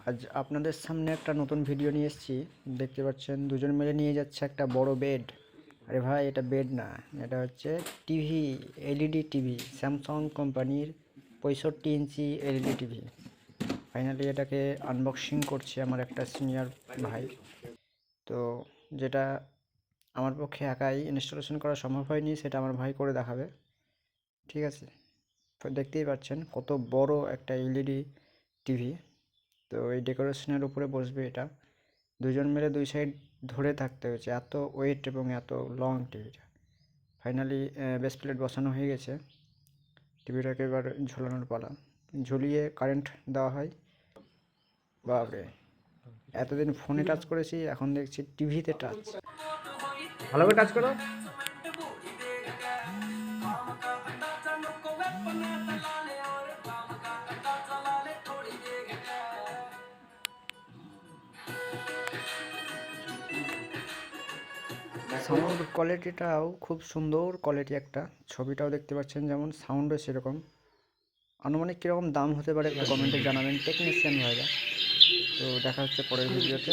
আজ আপনাদের সামনে একটা নতুন ভিডিও নিয়ে এসেছি। দেখতে পাচ্ছেন দুজন মিলে নিয়ে যাচ্ছে একটা বড় বেড। আরে ভাই, এটা বেড না, এটা হচ্ছে টিভি, এলইডি টিভি, স্যামসাং কোম্পানির 65 ইঞ্চি এলইডি টিভি। ফাইনালি এটাকে আনবক্সিং করছে আমার একটা সিনিয়র ভাই। তো যেটা আমার পক্ষে একাই ইনস্টলেশন করা সম্ভব হয়নি, সেটা আমার ভাই করে দেখাবে। ঠিক আছে, তো দেখতেই পাচ্ছেন কত বড় একটা এলইডি টিভি। তো এই ডেকোরেশনের উপরে বসবে এটা। দুজন মিলে দুই সাইড ধরে থাকতে হয়েছে, এত ওয়েট এবং এত লং টিভিটা। ফাইনালি বেস প্লেট বসানো হয়ে গেছে। টিভিটাকে এবার ঝোলানোর পালা। ঝুলিয়ে কারেন্ট দেওয়া হয়। বাপরে, এতদিন ফোনে টাচ করেছি, এখন দেখছি টিভিতে টাচ। ভালো করে টাচ করো। সাউন্ড কোয়ালিটিটাও খুব সুন্দর কোয়ালিটি একটা। ছবিটাও দেখতে পাচ্ছেন যেমন, সাউন্ডও সেরকম। আনুমানিক কীরকম দাম হতে পারে একটু কমেন্টে জানাবেন টেকনিশিয়ান ভাইরা। তো দেখা হচ্ছে পরের ভিডিওতে।